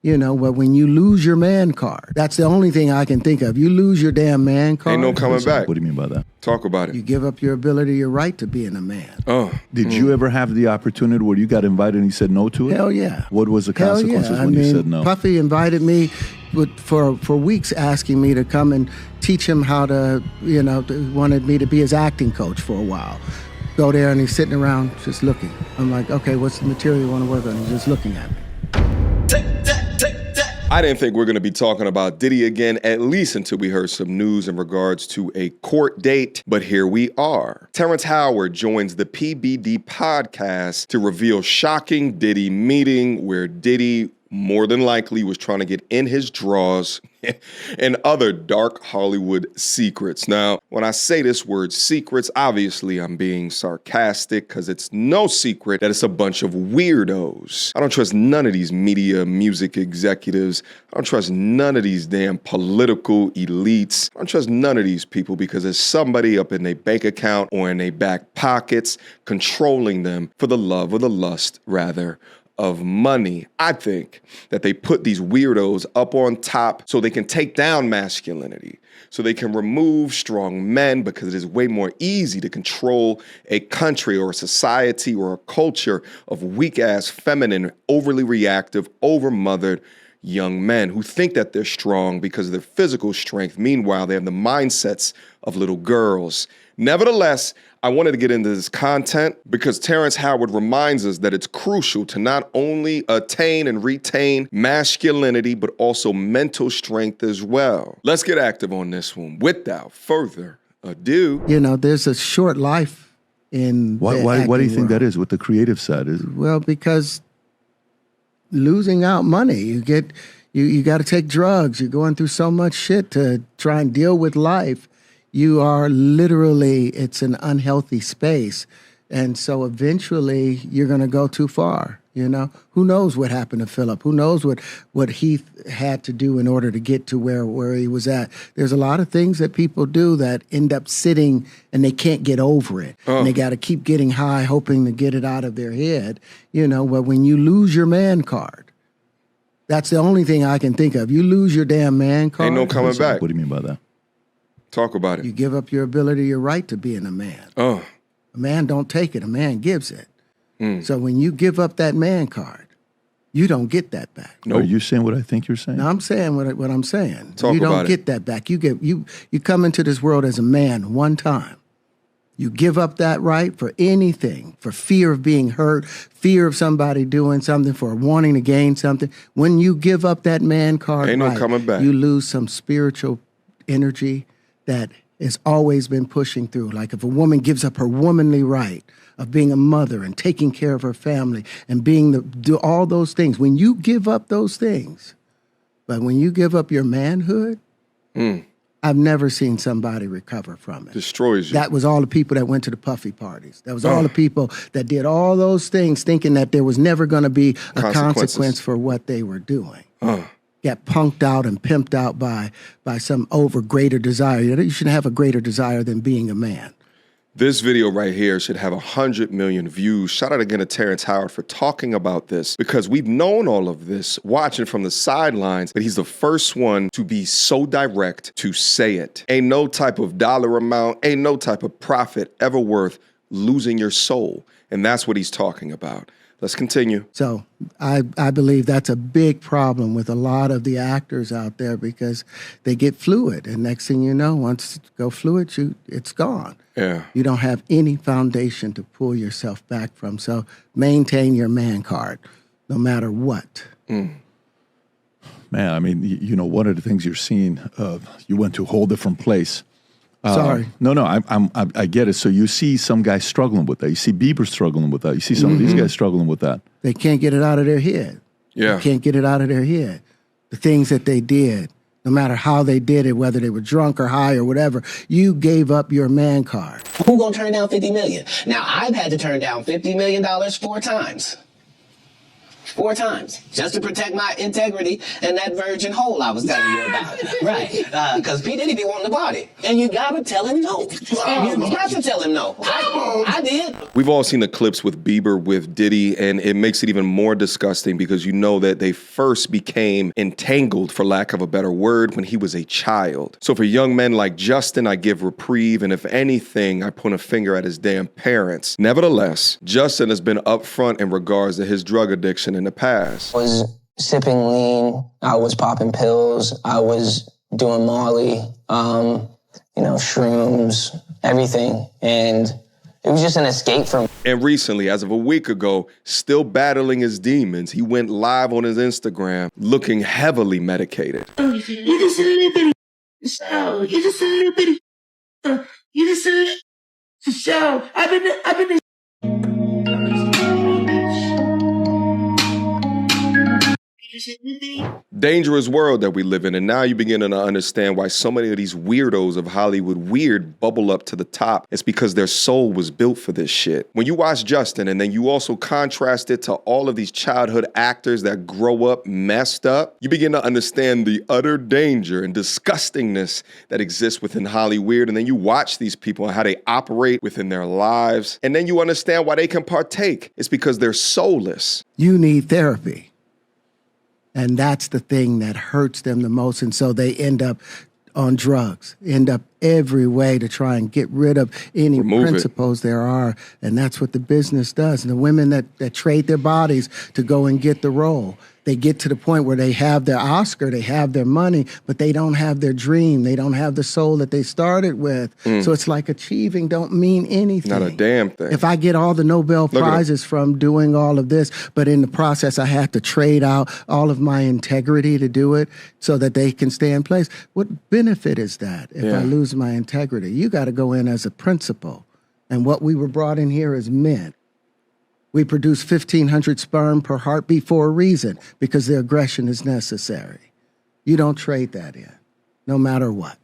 But when you lose your man card, that's the only thing I can think of. You lose your damn man card. Ain't no coming back. What do you mean by that? Talk about it. You give up your ability, your right to being a man. Did you ever have the opportunity where you got invited and you said no to it? Hell yeah. What was the consequences when you said no? Puffy invited me for weeks, asking me to come and teach him how to, wanted me to be his acting coach for a while. Go there and he's sitting around just looking. I'm like, okay, what's the material you want to work on? He's just looking at me. I didn't think we're going to be talking about Diddy again, at least until we heard some news in regards to a court date. But here we are. Terrence Howard joins the PBD podcast to reveal shocking Diddy meeting where Diddy more than likely was trying to get in his drawers and other dark Hollywood secrets. Now, when I say this word secrets, obviously I'm being sarcastic because it's no secret that it's a bunch of weirdos. I don't trust none of these media music executives. I don't trust none of these damn political elites. I don't trust none of these people because there's somebody up in their bank account or in their back pockets controlling them for the love or the lust, rather, of money. I think that they put these weirdos up on top so they can take down masculinity, so they can remove strong men, because it is way more easy to control a country or a society or a culture of weak-ass, feminine, overly reactive, over-mothered young men who think that they're strong because of their physical strength. Meanwhile, they have the mindsets of little girls. Nevertheless, I wanted to get into this content because Terrence Howard reminds us that it's crucial to not only attain and retain masculinity, but also mental strength as well. Let's get active on this one. Without further ado. There's a short life in Why do you think that is, what the creative side is? Well, because losing out money, you got to take drugs. You're going through so much shit to try and deal with life. You are literally, it's an unhealthy space. And so eventually you're going to go too far, Who knows what happened to Philip? Who knows what he had to do in order to get to where he was at? There's a lot of things that people do that end up sitting and they can't get over it. And they got to keep getting high, hoping to get it out of their head, But when you lose your man card, that's the only thing I can think of. You lose your damn man card. Ain't no coming back. What do you mean by that? Talk about it. You give up your ability, your right to being a man. A man don't take it, a man gives it. So when you give up that man card, you don't get that back. Nope. Are you saying what I think you're saying? No, I'm saying what I'm saying. Talk you don't about get that back. You come into this world as a man one time. You give up that right for anything, for fear of being hurt, fear of somebody doing something, for wanting to gain something. When you give up that man card, ain't no coming back. You lose some spiritual energy that has always been pushing through. Like if a woman gives up her womanly right of being a mother and taking care of her family and do all those things, when you give up those things, but when you give up your manhood, I've never seen somebody recover from it. Destroys you. That was all the people that went to the Puffy parties. That was all the people that did all those things thinking that there was never going to be a consequence for what they were doing. Get punked out and pimped out by some greater desire. You shouldn't have a greater desire than being a man. This video right here should have 100 million views. Shout out again to Terrence Howard for talking about this, because we've known all of this, watching from the sidelines, but he's the first one to be so direct to say it. Ain't no type of dollar amount, ain't no type of profit ever worth losing your soul. And that's what he's talking about. Let's continue. So I believe that's a big problem with a lot of the actors out there, because they get fluid. And next thing you know, once you go fluid, it's gone. Yeah. You don't have any foundation to pull yourself back from. So maintain your man card, no matter what. Man, I mean, one of the things you're seeing, you went to a whole different place. Sorry. No, I get it. So you see some guys struggling with that. You see Bieber struggling with that. You see some of these guys struggling with that. They can't get it out of their head. Yeah. They can't get it out of their head. The things that they did, no matter how they did it, whether they were drunk or high or whatever, you gave up your man card. Who gonna turn down $50 million? Now, I've had to turn down $50 million 4 times. 4 times just to protect my integrity and that virgin hole I was telling you about. Right. Because P. Diddy be wanting to party. And you gotta tell him no. You got to tell him no. I did. We've all seen the clips with Bieber with Diddy, and it makes it even more disgusting because you know that they first became entangled, for lack of a better word, when he was a child. So for young men like Justin, I give reprieve, and if anything, I point a finger at his damn parents. Nevertheless, Justin has been upfront in regards to his drug addiction in the past. I was sipping lean. I was popping pills. I was doing Molly, shrooms, everything. And it was just an escape from. And recently, as of a week ago, still battling his demons, he went live on his Instagram looking heavily medicated. You just a little bitty. So, you just a little bitty. You just a little. So, I've been. Dangerous world that we live in, and now you're beginning to understand why so many of these weirdos of Hollywood weird bubble up to the top. It's because their soul was built for this shit. When you watch Justin and then you also contrast it to all of these childhood actors that grow up messed up, you begin to understand the utter danger and disgustingness that exists within Hollywood, and then you watch these people and how they operate within their lives, and then you understand why they can partake. It's because they're soulless. You need therapy. And that's the thing that hurts them the most. And so they end up on drugs, end up every way to try and get rid of any principles there are. And that's what the business does. And the women that trade their bodies to go and get the role, they get to the point where they have their Oscar, they have their money, but they don't have their dream. They don't have the soul that they started with. So it's like achieving don't mean anything. Not a damn thing. If I get all the Nobel Prizes from doing all of this, but in the process I have to trade out all of my integrity to do it so that they can stay in place, what benefit is that if I lose my integrity? You got to go in as a principal. And what we were brought in here as men. We produce 1,500 sperm per heartbeat for a reason, because the aggression is necessary. You don't trade that in, no matter what.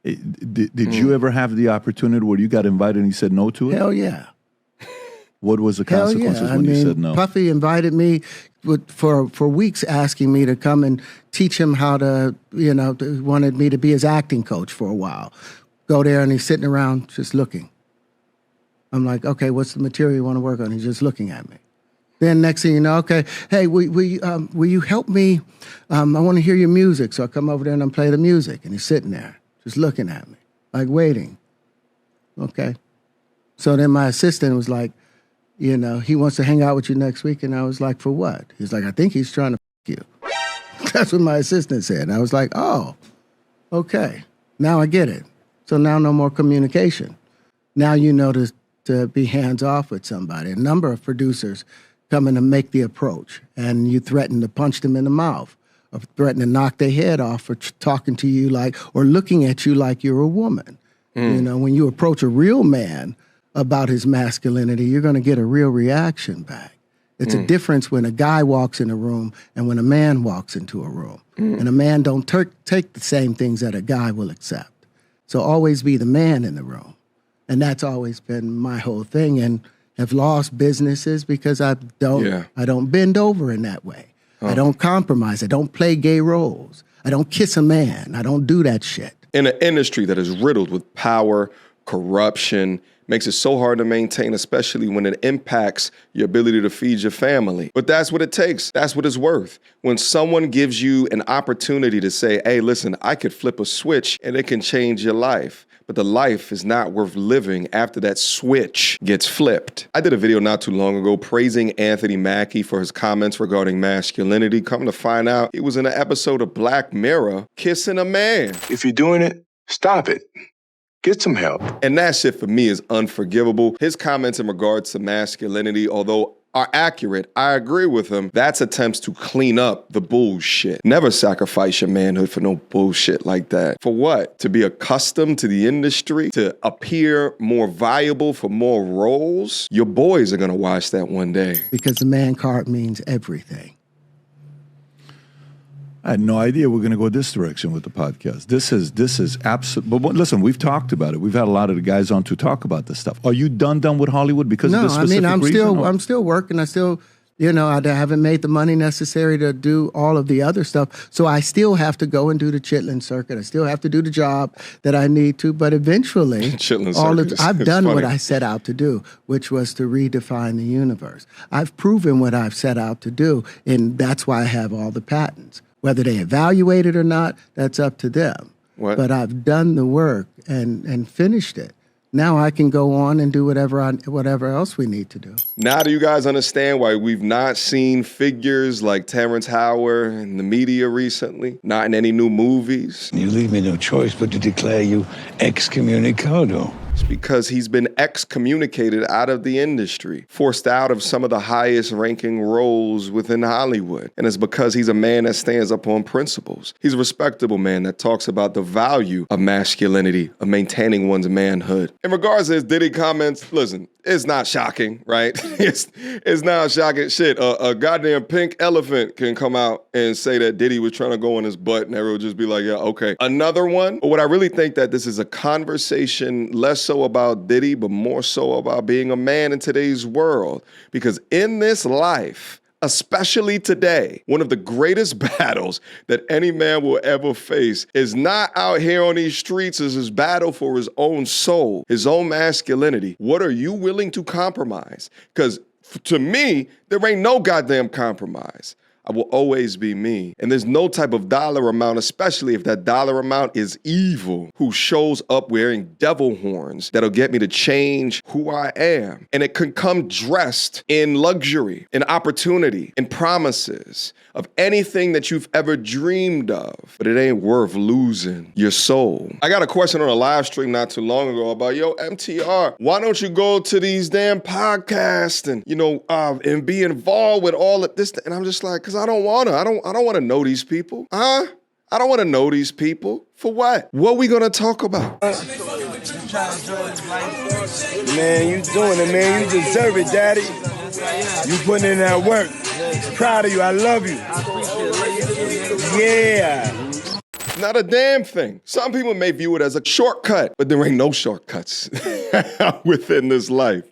Did you ever have the opportunity where you got invited and you said no to it? Hell yeah. What was the consequences when you said no? Puffy invited me for weeks, asking me to come and teach him how to, wanted me to be his acting coach for a while. Go there and he's sitting around just looking. I'm like, okay, what's the material you want to work on? He's just looking at me. Then next thing you know, okay, hey, will you help me? I want to hear your music. So I come over there and I play the music. And he's sitting there just looking at me, like waiting. Okay. So then my assistant was like, he wants to hang out with you next week. And I was like, for what? He's like, I think he's trying to you. That's what my assistant said. And I was like, oh, okay. Now I get it. So now no more communication. Now you know to be hands-off with somebody. A number of producers come in and make the approach, and you threaten to punch them in the mouth, or threaten to knock their head off for talking to you or looking at you like you're a woman. When you approach a real man about his masculinity, you're going to get a real reaction back. It's a difference when a guy walks in a room and when a man walks into a room. And a man don't take the same things that a guy will accept. So always be the man in the room. And that's always been my whole thing, and have lost businesses because I don't bend over in that way. I don't compromise. I don't play gay roles. I don't kiss a man. I don't do that shit. In an industry that is riddled with power, corruption, makes it so hard to maintain, especially when it impacts your ability to feed your family. But that's what it takes. That's what it's worth. When someone gives you an opportunity to say, hey, listen, I could flip a switch and it can change your life. But the life is not worth living after that switch gets flipped. I did a video not too long ago praising Anthony Mackie for his comments regarding masculinity. Come to find out, he was in an episode of Black Mirror kissing a man. If you're doing it, stop it. Get some help. And that shit for me is unforgivable. His comments in regards to masculinity, although are accurate, I agree with him. That's attempts to clean up the bullshit. Never sacrifice your manhood for no bullshit like that. For what? To be accustomed to the industry? To appear more viable for more roles? Your boys are gonna watch that one day. Because the man card means everything. I had no idea we're going to go this direction with the podcast. This is absolute. But listen, we've talked about it. We've had a lot of the guys on to talk about this stuff. Are you done with Hollywood because of this specific reason? I'm still working. I still You know, I haven't made the money necessary to do all of the other stuff. So I still have to go and do the chitlin circuit. I still have to do the job that I need to. But eventually, I've done what I set out to do, which was to redefine the universe. I've proven what I've set out to do, and that's why I have all the patents. Whether they evaluate it or not, that's up to them. What? But I've done the work and finished it. Now I can go on and do whatever else we need to do. Now do you guys understand why we've not seen figures like Terrence Howard in the media recently? Not in any new movies? You leave me no choice but to declare you excommunicado. It's because he's been excommunicated out of the industry, forced out of some of the highest ranking roles within Hollywood. And it's because he's a man that stands up on principles. He's a respectable man that talks about the value of masculinity, of maintaining one's manhood. In regards to his Diddy comments, listen, it's not shocking, right? It's not shocking. Shit, a goddamn pink elephant can come out and say that Diddy was trying to go on his butt, and everyone will just be like, yeah, okay. Another one, but what I really think that this is a conversation less so about Diddy, but more so about being a man in today's world. Because in this life, especially today, one of the greatest battles that any man will ever face is not out here on these streets, is his battle for his own soul, his own masculinity. What are you willing to compromise? Because to me, there ain't no goddamn compromise. I will always be me. And there's no type of dollar amount, especially if that dollar amount is evil, who shows up wearing devil horns that'll get me to change who I am. And it can come dressed in luxury, in opportunity, in promises of anything that you've ever dreamed of. But it ain't worth losing your soul. I got a question on a live stream not too long ago about, yo, MTR, why don't you go to these damn podcasts and, and be involved with all of this? And I'm just like, because I don't want to know these people. I don't want to know these people. For what? What are we going to talk about? Man, you doing it, man. You deserve it, Daddy. You putting in that work. Proud of you. I love you. Yeah. Not a damn thing. Some people may view it as a shortcut, but there ain't no shortcuts within this life.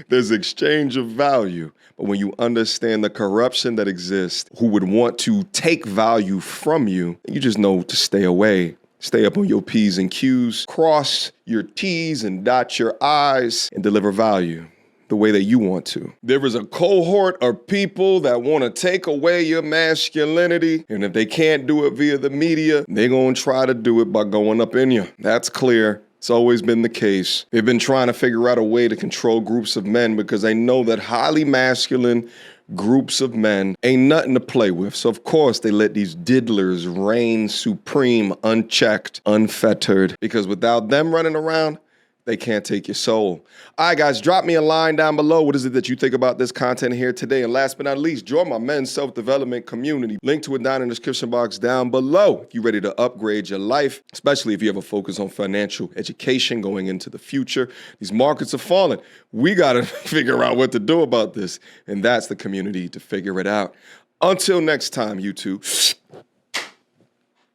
There's exchange of value. But when you understand the corruption that exists, who would want to take value from you, you just know to stay away. Stay up on your P's and Q's, cross your T's and dot your I's, and deliver value the way that you want to. There is a cohort of people that want to take away your masculinity, and if they can't do it via the media, they're going to try to do it by going up in you. That's clear. It's always been the case. They've been trying to figure out a way to control groups of men because they know that highly masculine groups of men ain't nothing to play with. So of course they let these diddlers reign supreme, unchecked, unfettered, because without them running around, they can't take your soul. All right, guys, drop me a line down below. What is it that you think about this content here today? And last but not least, join my men's self-development community. Link to it down in the description box down below. If you're ready to upgrade your life, especially if you have a focus on financial education going into the future. These markets are falling. We got to figure out what to do about this. And that's the community to figure it out. Until next time, YouTube.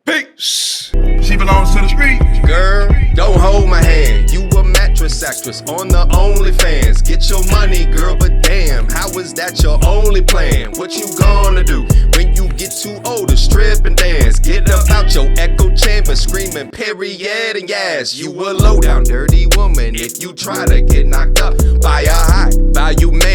Peace. She belongs to the street. Girl, don't hold my hand. You a mattress actress on the OnlyFans. Get your money, girl, but damn, how is that your only plan? What you gonna do when you get too old to strip and dance? Get up out your echo chamber screaming period and yes. You a low down dirty woman if you try to get knocked up by a high value man.